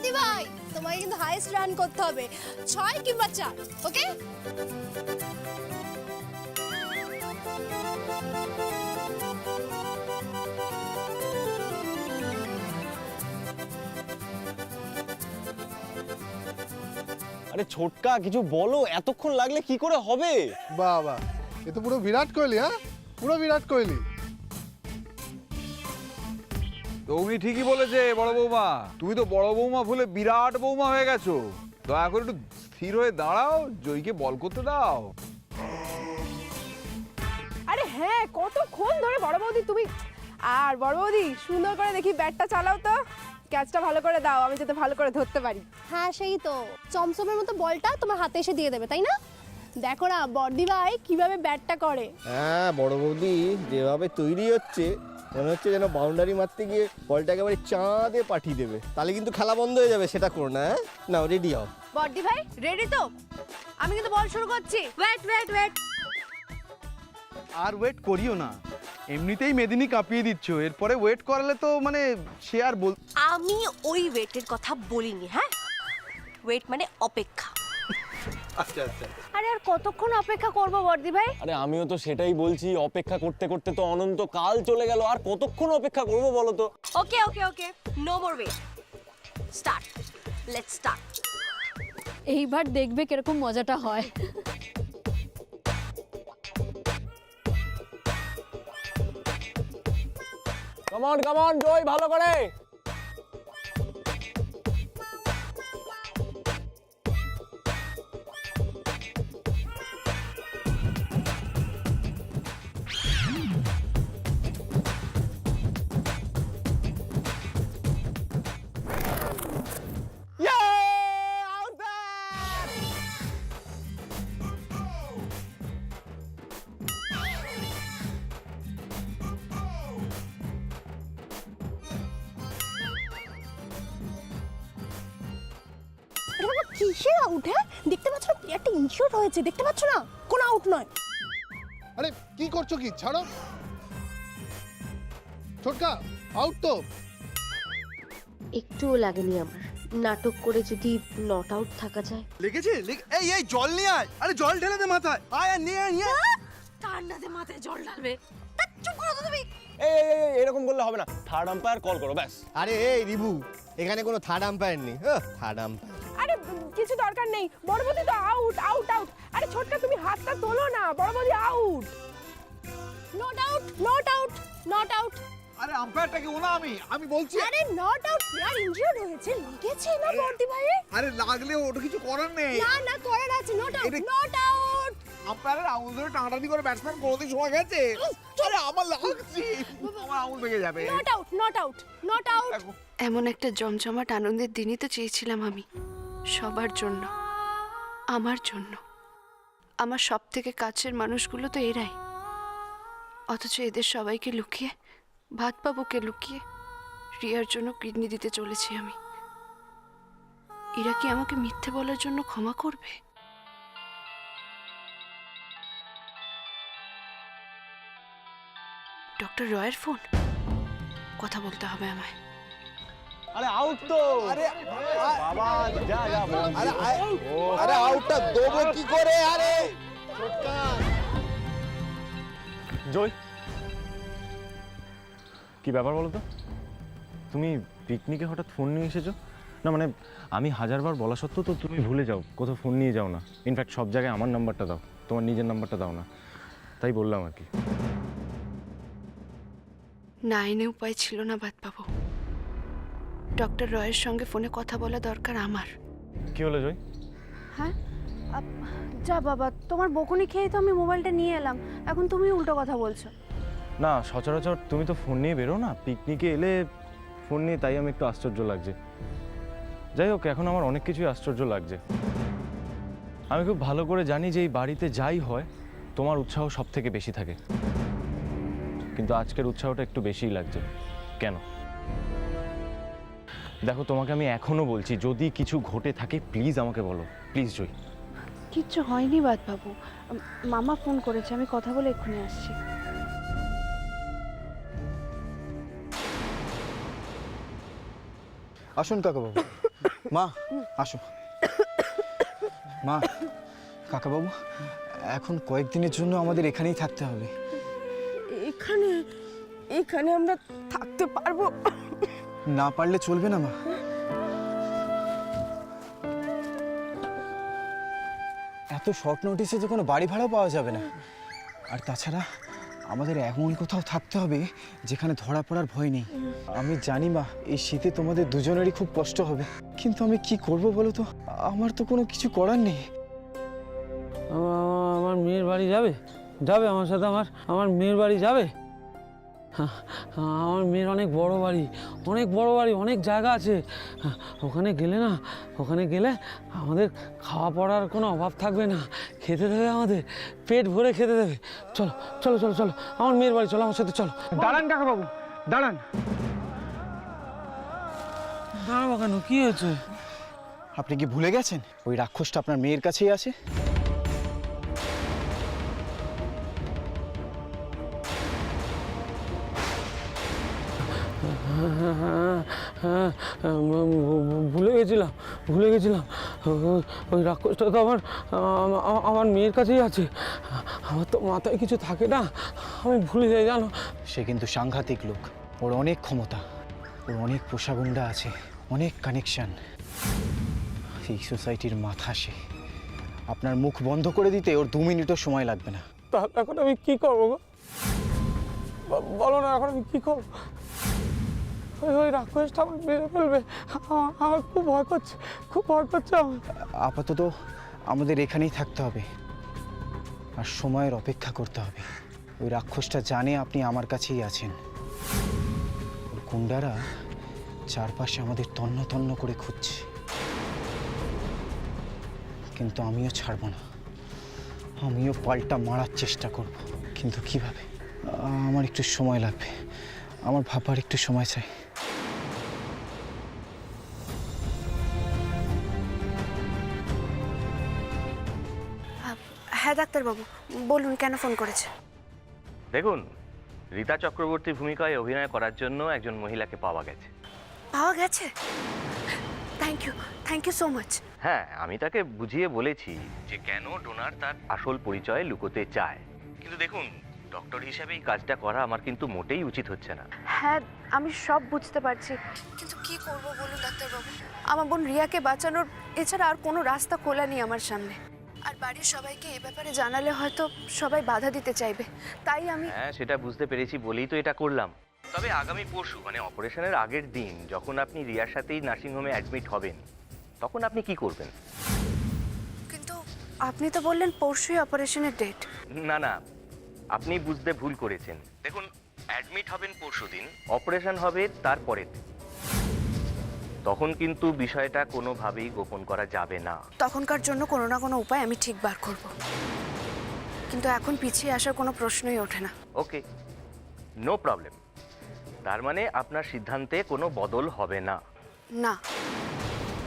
বর্দি ভাই, তোমাকে কিন্তু হাইস্ট রান করতে হবে, 6 কিংবা 4, ওকে? আরে ছোটকা কিছু বলো, এতক্ষণ লাগলে কি করে হবে? বাবা, এ তো পুরো বিরাট কোহলি। হ্যাঁ, পুরো বিরাট কোহলি। তুমি ঠিকই বলেছে বড় বৌমা, তুমি তো বড় বৌমা ভুলে বিরাট বৌমা হয়ে গেছো। দয়া করে একটু স্থির হয়ে দাঁড়াও, জয়ীকে বল করতে দাও। আরে হ্যাঁ, কতক্ষণ ধরে বড় বৌদি তুমি। আর বড় বৌদি সুন্দর করে দেখি ব্যাটটা চালাও তো, ক্যাচটা ভালো করে দাও, আমি যাতে ভালো করে ধরতে পারি। হ্যাঁ সেই তো, চমচমের মতো বলটা তোমার হাতে এসে দিয়ে দেবে, তাই না? দেখো না বর্দি ভাই কিভাবে ব্যাটটা করে। হ্যাঁ বড় বৌদি যেভাবে তৈরি হচ্ছে মনে হচ্ছে যেন বাউন্ডারি মারতে গিয়ে বলটা একেবারে চাঁদে পাঠিয়ে দেবে। তাহলে কিন্তু খেলা বন্ধ হয়ে যাবে, সেটা করো না। হ্যাঁ নাও, রেডি হও। বর্দি ভাই রেডি তো? আমি কিন্তু বল শুরু করছি। Wait wait wait. আর ওয়েট করিও না, এমনিতেই মেদিনী কাঁপিয়ে দিচ্ছ, এরপরে ওয়েট করালে তো মানে সে আর বল। আমি ওই ওয়েটের কথা বলিনি, হ্যাঁ? ওয়েট মানে অপেক্ষা। আচ্ছা আচ্ছা, আরে আর কতক্ষণ অপেক্ষা করব বর্দি ভাই? আরে আমিও তো সেটাই বলছি, অপেক্ষা করতে করতে তো অনন্ত কাল চলে গেল, আর কতক্ষণ অপেক্ষা করবো বলো তো? Okay okay okay, no more wait, start, let's start. এইবার দেখবে কিরকম মজাটা হয়। কামন কামন জয়, ভালো করে। কিসের আউট? হ্যাঁ দেখতে পাচ্ছ না প্লেয়ারটা ইনশিওর হয়েছে, দেখতে পাচ্ছ না? কোনো আউট নয়। আরে কি করছো, কি ছাড়ো। ছোটকা আউট তো। একটুও লাগেনি আমার, নাটক করে যদি নট আউট থাকা যায়। লেগেছে? এই এই জল নিয়ে আয়, আরে জল ঢেলে দে মাথায়, আয় আর নিয়ে আয়, নিয়ে আয়। ঠান্ডাতে মাথায় জল ঢালবে? তা চুপ করো তো তুমি। এই এই, এই, এরকম করলে হবে না, থার্ড আম্পায়ার কল করো ব্যাস। আরে এই রিবু, এখানে কোনো থার্ড আম্পায়ার নেই। থার্ড আম্পায়ার আরে কিছু দরকার নেই, বড় বৌদি তো আউট আউট আউট। আরে ছোটকা তুমি হাতটা তোলো না, বড় বৌদি out. Not out, not out, not out. আরে আম্পায়ারটাকে ওনা আমি বলছি। আরে নট আউট, প্লেয়ার ইনজিওর্ড হয়েছে, লেগেছে না বর্দি ভাই? আরে লাগলে ওটা কিছু করার নেই। না না করার আছে, নট আউট, নট আউট। আম্পায়ারের আঙুল ধরে টানাটানি করে ব্যাটসম্যান কোনোদিন সময় গেছে? আরে আমার লাগছে, আমার আঙুল ভেঙে যাবে। Not out, not out, not out. এমন একটা জমজমাট আনন্দের দিনই তো চেয়েছিলাম আমি, সবার জন্য, আমার জন্য। আমার সব থেকে কাছের মানুষগুলো তো এরাই, অথচ এদের সবাইকে লুকিয়ে, ভাত বাবুকে লুকিয়ে রিয়ার জন্য কিডনি দিতে চলেছি আমি। এরা কি আমাকে মিথ্যে বলার জন্য ক্ষমা করবে? ডক্টর রয়ের ফোন, কথা বলতে হবে আমায়। আরে আউট তো। আরে বাবা যা যা বল। আরে আরে আউটটা দেবো কি করে? আরে ছোটকা জয়, কি ব্যাপার বলো তো? তুমি পিকনিকে হঠাৎ ফোন নিয়ে এসেছো? না মানে আমি হাজারবার বলা সত্ত্বেও তো তুমি ভুলে যাও, কোথাও ফোন নিয়ে যাও না। ইনফ্যাক্ট সব জায়গায় আমার নাম্বারটা দাও, তোমার নিজের নাম্বারটা দাও না। তাই বললাম আর কি। না এনে উপায় ছিল না বাবু, ডক্টর রয়ের সঙ্গে ফোনে কথা বলা দরকার আমার। কি হলো জয়? হ্যাঁ যা বাবা, তোমার বকুনি খেয়েই তো আমি মোবাইলটা নিয়ে এলাম, এখন তুমি উল্টো কথা বলছো। না সচরাচর তুমি তো ফোন নিয়ে বেরো না, পিকনিকে এলে ফোন নিয়ে, তাই আমি একটু আশ্চর্য লাগছে। যাই হোক, এখন আমার অনেক কিছুই আশ্চর্য লাগছে। আমি খুব ভালো করে জানি যে এই বাড়িতে যাই হয় তোমার উৎসাহ সব থেকে বেশি থাকে, কিন্তু আজকের উৎসাহটা একটু বেশিই লাগছে। কেন? দেখো তোমাকে আমি এখনো বলছি, যদি কিছু ঘটে থাকে প্লিজ আমাকে বলো, প্লিজ জয়। কিচ্ছু হয়নি বাবু, মামা ফোন করেছে, আমি কথা বলে এক্ষুনি আসছি। আসুন কাকাবাবু, মা আসো। মা, কাকাবাবু, এখন কয়েকদিনের জন্য আমাদের এখানেই থাকতে হবে। এখানে এখানে আমরা থাকতে পারবো? না পারলে চলবে না মা। এত শর্ট নোটিসে তো কোনো বাড়ি ভাড়াও পাওয়া যাবে না। আর তাছাড়া আমাদের এমন কোথাও থাকতে হবে যেখানে ধরা পড়ার ভয় নেই। আমি জানি মা, এই শীতে তোমাদের দুজনেরই খুব কষ্ট হবে, কিন্তু আমি কি করব বলো তো? আমার তো কোনো কিছু করার নেই। আমার মেয়ের বাড়ি যাবে যাবে আমার সাথে আমার মেয়ের বাড়ি যাবে। আমার মেয়ের অনেক বড় বাড়ি, অনেক জায়গা আছে। ওখানে গেলে আমাদের খাওয়া পড়ার কোনো অভাব থাকবে না, খেতে দেবে, আমাদের পেট ভরে খেতে দেবে। চলো চলো চলো চলো আমার মেয়ের বাড়ি চলো, আমার সাথে চলো। দাঁড়ান কাকাবাবু, দাঁড়ান। দাঁড়াবো কেন, কি হয়েছে? আপনি কি ভুলে গেছেন ওই রাক্ষসটা আপনার মেয়ের কাছেই আছে? ভুলে গেছিলাম ওই রাক্ষসটা তো আমার মেয়ের কাছেই আছে। আমার তো মাথায় কিছু থাকে না, আমি ভুলে যাই জানো। সে কিন্তু সাংঘাতিক লোক, ওর অনেক ক্ষমতা, ওর অনেক পোষাগুন্ডা আছে, অনেক কানেকশন। এই সোসাইটির মাথা সে। আপনার মুখ বন্ধ করে দিতে ওর 2 মিনিটও সময় লাগবে না। তাহলে এখন আমি কি করবো গো? বলো না, এখন আমি কি করবো? ওই রাক্ষসটা আমার মেরে ফেলবে, আমার খুব ভয় করছে আমার। আপাতত আমাদের এখানেই থাকতে হবে আর সময়ের অপেক্ষা করতে হবে। ওই রাক্ষসটা জানে আপনি আমার কাছেই আছেন। ওর গুন্ডারা চারপাশে আমাদের তন্ন তন্ন করে খুঁজছে, কিন্তু আমিও ছাড়বো না। আমিও পাল্টা মারার চেষ্টা করব, কিন্তু কিভাবে? আমার একটু সময় লাগবে, আমার ভাববার একটু সময় চাই। হ্যাঁ ডাক্তারবাবু, বলুন কেন ফোন করেছে? দেখুন, রীতা চক্রবর্তীর ভূমিকায় অভিনয় করার জন্য একজন মহিলাকে পাওয়া গেছে। পাওয়া গেছে? Thank you so much. হ্যাঁ, আমি তাকে বুঝিয়ে বলেছি যে কেন ডোনার তার আসল পরিচয় লুকোতে চায়, কিন্তু দেখুন, ডক্টর হিসেবে এই কাজটা করা আমার কিন্তু মোটেই উচিত হচ্ছে না। হ্যাঁ, আমি সব বুঝতে পারছি, কিন্তু কি করব বলুন ডাক্তারবাবু? আমার বোন রিয়াকে বাঁচানোর এছাড়া আর কোনো রাস্তা খোলা নেই আমার সামনে। আর বাড়ির সবাইকে এ ব্যাপারে জানালে হয়তো সবাই বাধা দিতে চাইবে, তাই আমি... হ্যাঁ, সেটা বুঝতে পেরেছি বলেই তো এটা করলাম। তবে আগামী পরশু মানে অপারেশনের আগের দিন যখন আপনি রিয়ার সাথেই নার্সিংহোমে অ্যাডমিট হবেন, তখন আপনি কি করবেন? কিন্তু আপনি তো বললেন পরশুই অপারেশনের ডেট। না, আপনি বুঝতে ভুল করেছেন। দেখুন, অ্যাডমিট হবেন পরশুদিন, অপারেশন হবে তারপরের দিন। তখন কিন্তু বিষয়টা কোনোভাবেই গোপন করা যাবে না। তখনকার জন্য কোনো না কোনো উপায় আমি ঠিক বার করব, কিন্তু এখন পিছিয়ে আসার কোনো প্রশ্নই ওঠে না। ওকে, নো প্রবলেম। তার মানে আপনার সিদ্ধান্তে কোনো বদল হবে না? না,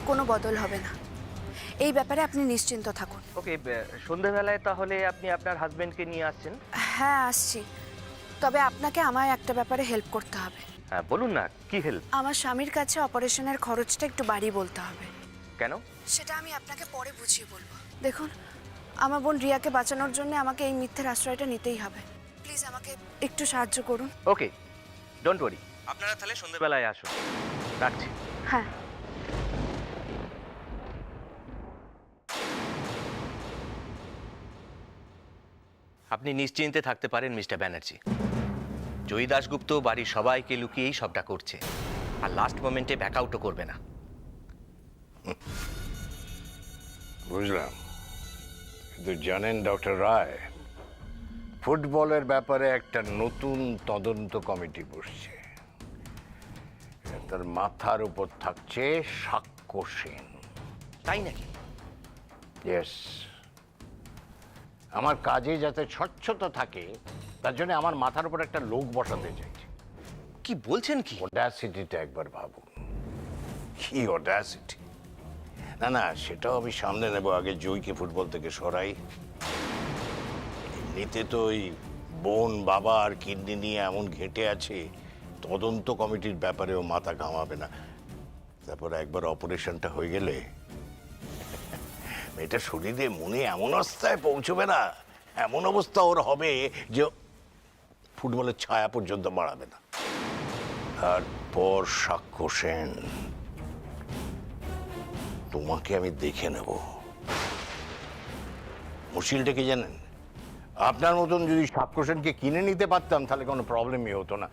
কোনো বদল হবে না, এই ব্যাপারে আপনি নিশ্চিন্ত থাকুন। ওকে, সন্ধ্যেবেলায় তাহলে আপনি আপনার হাজবেন্ডকে নিয়ে আসছেন? হ্যাঁ আসছি, তবে আপনাকে আমায় একটা ব্যাপারে হেল্প করতে হবে। হ্যাঁ বলুন না, কি হেল্প? আমার স্বামীর কাছে অপারেশনের খরচটা একটু বাড়িয়ে বলতে হবে। কেন? সেটা আমি আপনাকে পরে বুঝিয়ে বলবো। দেখুন, আমার বোন রিয়াকে বাঁচানোর জন্য আমাকে এই মিথ্যের আশ্রয়টা নিতেই হবে। প্লিজ আমাকে একটু সাহায্য করুন। ওকে, ডোন্ট ওয়ারি। আপনারা তাহলে সন্ধ্যেবেলায় আসুন। রাখছি। হ্যাঁ। আপনি নিশ্চিন্তে থাকতে পারেন মিস্টার ব্যানার্জি। জয়ী দাশগুপ্ত বাড়ির সবাইকে লুকিয়েই সবটা করছে, আর লাস্ট মোমেন্টে ব্যাকআউটও করবে না। বুঝলাম, কিন্তু জানেন ডক্টর রায়, ফুটবলের ব্যাপারে একটা নতুন তদন্ত কমিটি বসছে। তার মাথার উপর থাকছে সাক্ষ্য সেন। তাই নাকি? ইয়েস। আমার কাজে যাতে স্বচ্ছতা থাকে তার জন্য আমার মাথার উপর একটা লোক বসাতে চাইছে। কি বলছেন কি? অডাসিটিটা একবার ভাবুন, কি অডাসিটি! না, সেটাও আমি সামনে নেব, আগে জয়কে ফুটবল থেকে সরাই। এমনিতে তো ওই বোন, বাবা আর কিডনি নিয়ে এমন ঘেঁটে আছে, তদন্ত কমিটির ব্যাপারেও মাথা ঘামাবে না। তারপর একবার অপারেশনটা হয়ে গেলে মেয়েটা শরীরে মনে এমন অবস্থায় পৌঁছবে না, এমন অবস্থা ওর হবে যে ফুটবলের ছায়া পর্যন্ত বাড়াবে না। তারপর সাক্ষ্য সেন, তোমাকে আমি দেখে নেব। মুশকিলটা কি জানেন? আপনার মতন যদি সাক্ষ্য সেনকে কিনে নিতে পারতাম তাহলে কোনো প্রবলেমই হতো না।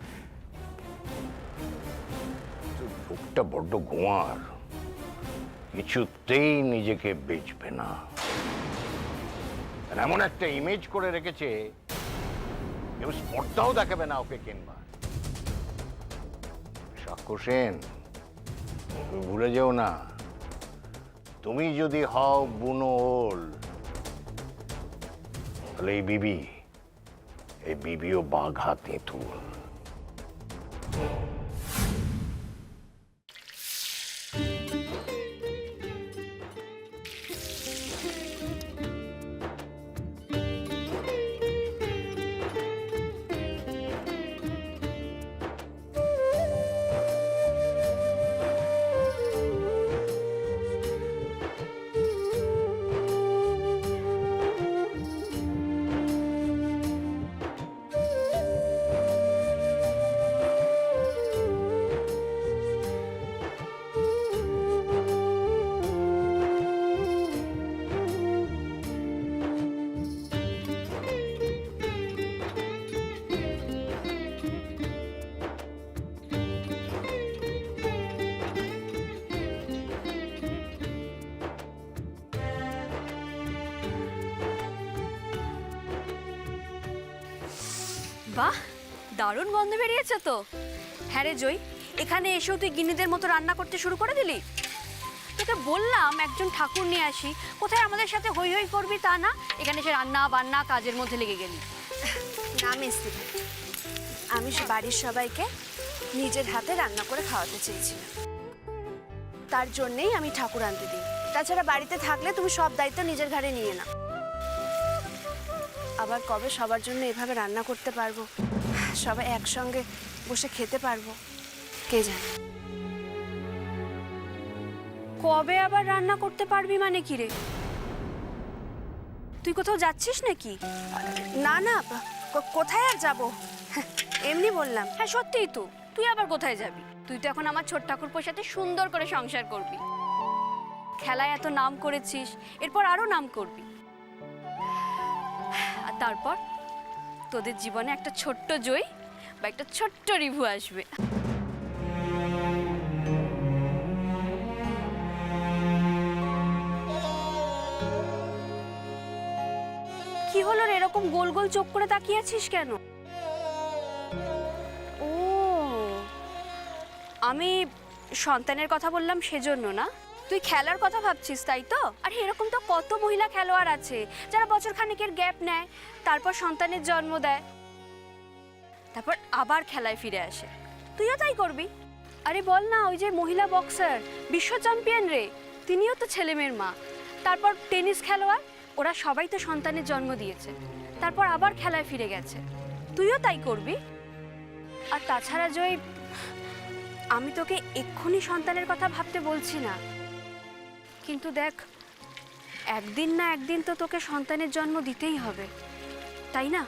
লোকটা বড্ড গোয়ার, কিছুতেই নিজেকে বেচবে না। আর এমন একটা ইমেজ করে রেখেছে কেউ স্পর্ধাও দেখাবে না ওকে কিনবার। সাক্ষ্য সেন, তুমি ভুলে যেও না, তুমি যদি হও বুনো ওল, তাহলে এই বিবিও বাঘা তেঁতুল। বাহ, দারুণ গন্ধ বেরিয়েছে তো। হ্যাঁ রে জয়, এখানে এসেও তুই গিন্নিদের মতো রান্না করতে শুরু করে দিলি? তোকে বললাম একজন ঠাকুর নিয়ে আসি, কোথায় আমাদের সাথে হই হই করবি তা না, এখানে এসে রান্না বান্না কাজের মধ্যে লেগে গেলি। না মিস্ত্রি ভাই, আমি বাড়ির সবাইকে নিজের হাতে রান্না করে খাওয়াতে চেয়েছিলাম, তার জন্যেই আমি ঠাকুর আনতে দিই। তাছাড়া বাড়িতে থাকলে তুমি সব দায়িত্ব নিজের ঘাড়ে নিয়ে নাও। আবার কবে সবার জন্য এভাবে রান্না করতে পারবো, সবাই একসঙ্গে বসে খেতে পারবো, কে জানে। কবে আবার রান্না করতে পারবি মানে কি রে? তুই কোথাও যাচ্ছিস নাকি? না না, কোথায় আর যাবো, এমনি বললাম। হ্যাঁ সত্যিই তো, তুই আবার কোথায় যাবি? তুই তো এখন আমার ছোট ঠাকুরপোর সাথে সুন্দর করে সংসার করবি। খেলায় এত নাম করেছিস, এরপর আরো নাম করবি। আর তারপর তোদের জীবনে একটা ছোট্ট জয় বা একটা ছোট্ট রিভু আসবে। কি হলো রে, এরকম গোল গোল চোখ করে তাকিয়ে আছিস কেন? ও, আমি সন্তানের কথা বললাম সেজন্য না, তুই খেলার কথা ভাবছিস তাই তো? আর এরকম তো কত মহিলা খেলোয়াড় আছে যারা বছর খানেকের গ্যাপ নেয়, তারপর সন্তানের জন্ম দেয়, তারপর আবার খেলায় ফিরে আসে। তুইও তাই করবি? আরে বল না, ওই যে মহিলা বক্সার বিশ্ব চ্যাম্পিয়ন রে, তিনিও তো ছেলে মেয়ের মা। তারপর টেনিস খেলোয়াড়, ওরা সবাই তো সন্তানের জন্ম দিয়েছে, তারপর আবার খেলায় ফিরে গেছে। তুইও তাই করবি? আর তাছাড়া জয়, আমি তোকে এক্ষুনি সন্তানের কথা ভাবতে বলছি না, কিন্তু দেখ, একদিন না একদিন তো তোকে সন্তানের জন্ম দিতেই হবে, তাই না?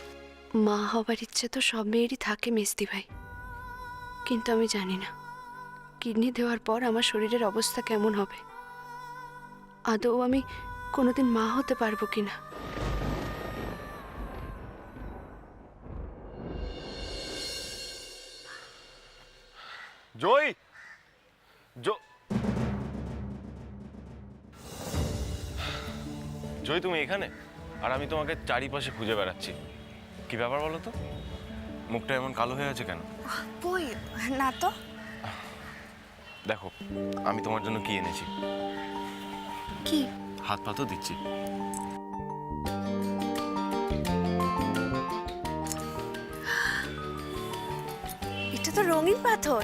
মা হবার ইচ্ছে তো সব মেয়েরই থাকে মিস্তি ভাই, কিন্তু আমি জানি না কিডনি দেওয়ার পর আমার শরীরের অবস্থা কেমন হবে, আদৌ আমি কোনোদিন মা হতে পারবো কিনা। জয়, জয় তুমি এখানে? আর আমি তোমাকে চারিপাশে খুঁজে বেড়াচ্ছি, কি ব্যাপার বলো তো? মুখটা এমন কালো হয়ে আছে কেন? কই না তো। দেখো আমি তোমার জন্য কি এনেছি। কি? হাত পা তো দিচ্ছি। এটা তো রঙিন পাথর।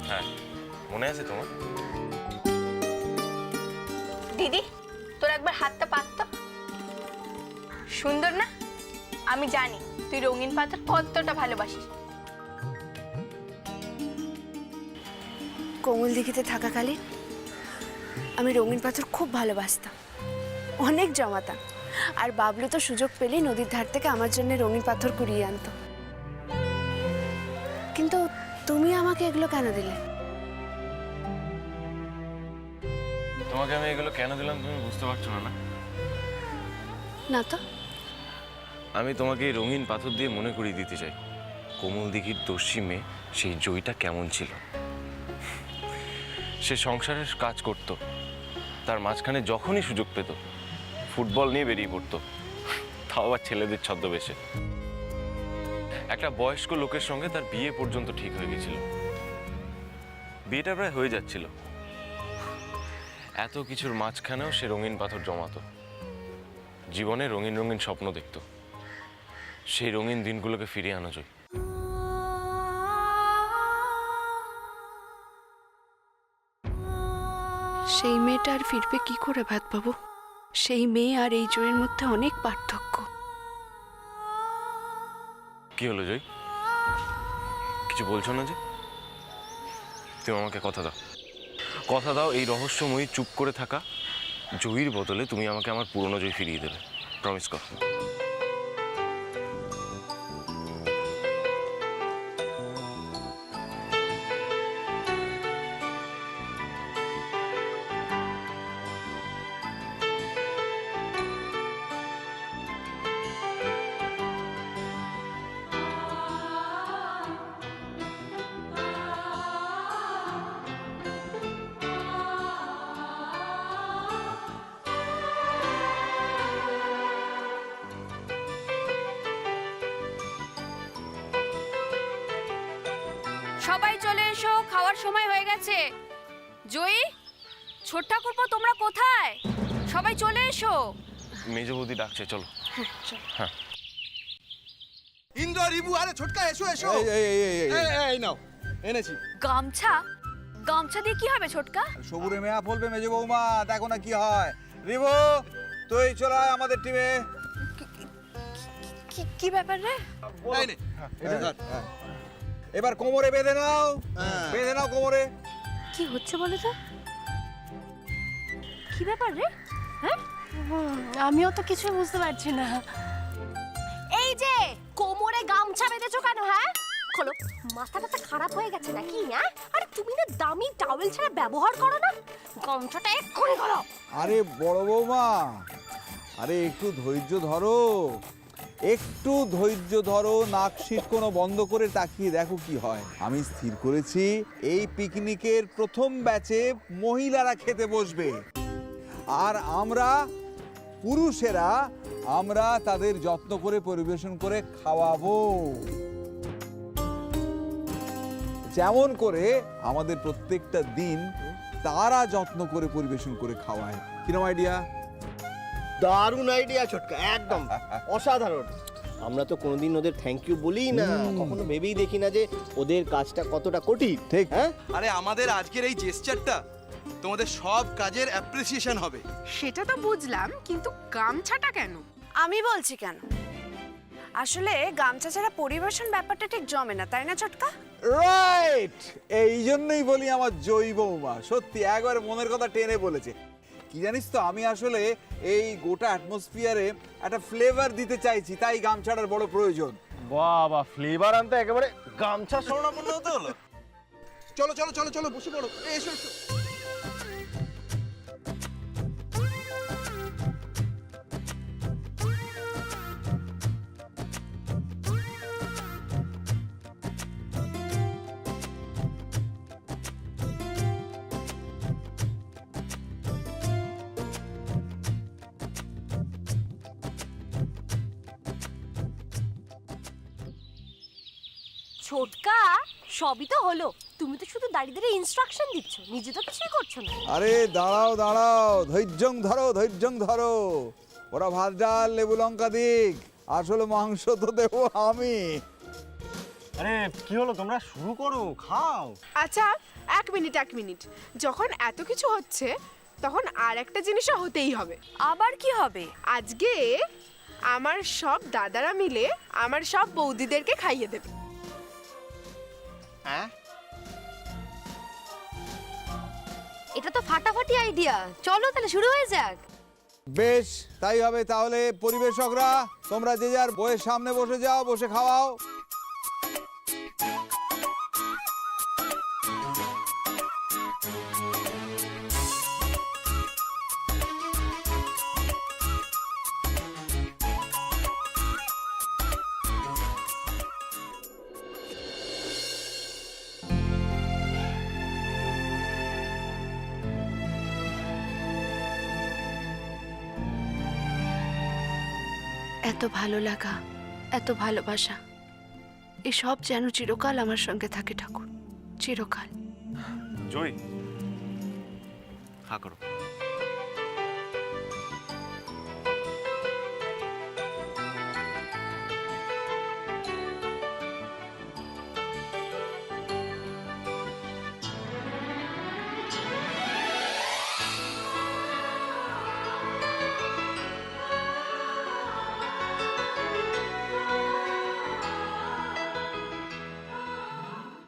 হ্যাঁ, মনে আছে তোমার? দিদি, তোর একবার হাতটা পাততো। সুন্দর না? আমি জানি তুই রঙিন পাথর কতটা ভালোবাসিস। কোমল দিঘিতে থাকাকালীন আমি রঙিন পাথর খুব ভালোবাসতাম, অনেক জমাতাম। আর বাবলু তো সুযোগ পেলেই নদীর ধার থেকে আমার জন্য রঙিন পাথর কুড়িয়ে আনতো। কিন্তু তুমি আমাকে এগুলো কেন দিলে? তোমাকে আমি এগুলো কেন দিলাম তুমি বুঝতে পারছো না? না তো। আমি তোমাকে এই রঙিন পাথর দিয়ে মনে করিয়ে দিতে চাই কোমল দিঘির দস্যি মেয়ে সেই জয়টা কেমন ছিল। সে সংসারের কাজ করত, তার মাঝখানে যখনই সুযোগ পেত ফুটবল নিয়ে বেরিয়ে পড়তো, তাও আবার ছেলেদের ছদ্মবেশে। একটা বয়স্ক লোকের সঙ্গে তার বিয়ে পর্যন্ত ঠিক হয়ে গেছিল, বিয়েটা প্রায় হয়ে যাচ্ছিল। এত কিছুর মাঝখানেও সে রঙিন পাথর জমাতো, জীবনে রঙিন রঙিন স্বপ্ন দেখতো। সেই রঙিন দিনগুলোকে ফিরিয়ে আনা যায়। সেই মেয়েটা আর ফিরবে কি করে ভাতবাবু? সেই মেয়ে আর এই জয়ের মধ্যে অনেক পার্থক্য। কি হলো জয়, কিছু বলছো না যে? তুমি আমাকে কথা দাও, কথা দাও এই রহস্যময়ী চুপ করে থাকা জয়ীর বদলে তুমি আমাকে আমার পুরনো জয় ফিরিয়ে দেবে। প্রমিস কর। সবাই চলে এসো, খাওয়ার সময় হয়ে গেছে। জয়ী, ছোট ঠাকুরপো, তোমরা কোথায়? সবাই চলে এসো। মেজ বৌদি ডাকছে, চলো। হ্যাঁ ইন্দ্র, রিবু, আরে ছোটকা এসো এসো। এই নাও, এনেছি। গামছা? গামছা দিয়ে কি হবে ছোটকা? সবুরে মেয়া বলবে মেজে বৌমা, দেখো না কি হয়। রিবু, তুই চলে আয় আমাদের টিমে। কি ব্যাপার রে? এবার কোমরে বেঁধে নাও, বেঁধে নাও কোমরে। কি হচ্ছে বলো তো? কি ব্যাপার রে? হ্যাঁ, আমিও তো কিছু বুঝতে পারছি না। এই যে কোমরে গামছা বেঁধেছো কেন? হ্যাঁ খোলো, মাথাটা খারাপ হয়ে গেছে নাকি? হ্যাঁ, আরে তুমি না দামি টাওয়েল ছাড়া ব্যবহার করো না? গামছাটা এক্ষুনি খোলো। আরে বড় বৌমা, আরে একটু ধৈর্য ধরো, একটু ধৈর্য ধরো। নাকশিট কোনো বন্ধ করে তাকিয়ে দেখো কি হয়। আমি স্থির করেছি এই পিকনিকের প্রথম ব্যাচে মহিলারা খেতে বসবে, আর আমরা পুরুষেরা আমরা তাদের যত্ন করে পরিবেশন করে খাওয়াবো, যেমন করে আমাদের প্রত্যেকটা দিন তারা যত্ন করে পরিবেশন করে খাওয়ায়। কিরম আইডিয়া? দারুণ আইডিয়া ছোটকা, একদম অসাধারণ। আমরা তো কোনোদিন ওদের থ্যাংক ইউ বলিই না, কখনো ভেবেই দেখি না যে ওদের কাজটা কতটা কঠিন। ঠিক। হ্যাঁ, আরে আমাদের আজকের এই জেস্টারটা তোমাদের সব কাজের অ্যাপ্রিসিয়েশন হবে। সেটা তো বুঝলাম, কিন্তু গামছাটা কেন? আমি বলছি কেন। আসলে গামছা ছাড়া পরিবেশন ব্যাপারটা ঠিক জমে না, তাই না ছোটকা? রাইট, এই জন্যই বলি আমার জয় বৌমা সত্যি একবার মনের কথা টেনে বলেছে। কি জানিস তো, আমি আসলে এই গোটা অ্যাটমসফিয়ারে একটা ফ্লেভার দিতে চাইছি, তাই গামছাটার বড় প্রয়োজন। বাবা, ফ্লেভার আনতে একেবারে গামছা শরণাপন্ন হতে হলো। চলো চলো চলো চলো, বসে পড়ো, এসো এসো। ছোটকা, সবই তো হলো, তুমি তো শুধু দাঁড়িয়ে দাঁড়িয়ে ইনস্ট্রাকশন দিচ্ছ, নিজে তো কিছুই করছো না। আরে দাঁড়াও দাঁড়াও, ধৈর্যং ধরো ধৈর্যং ধরো। ওরা ভাত ডাল লেবু লঙ্কা দিক, আসলে মাংস তো দেবো আমি। আরে কি হলো, তোমরা শুরু করো, খাও। আচ্ছা, এক মিনিট। যখন এত কিছু হচ্ছে তখন আর একটা জিনিসও হতেই হবে। আবার কি হবে? আজকে আমার সব দাদারা মিলে আমার সব বৌদিদেরকে খাইয়ে দেবে। হ্যাঁ, এটা তো ফাটাফাটি আইডিয়া, চলো তাহলে শুরু হয়ে যাক। বেশ, তাই হবে তাহলে। পরিবেশকরা তোমরা যে যার বইয়ের সামনে বসে যাও, বসে খাওয়াও। এত ভালো লাগা, এত ভালোবাসা, এসব যেন চিরকাল আমার সঙ্গে থাকে ঠাকুর, চিরকাল। জয় হা করো।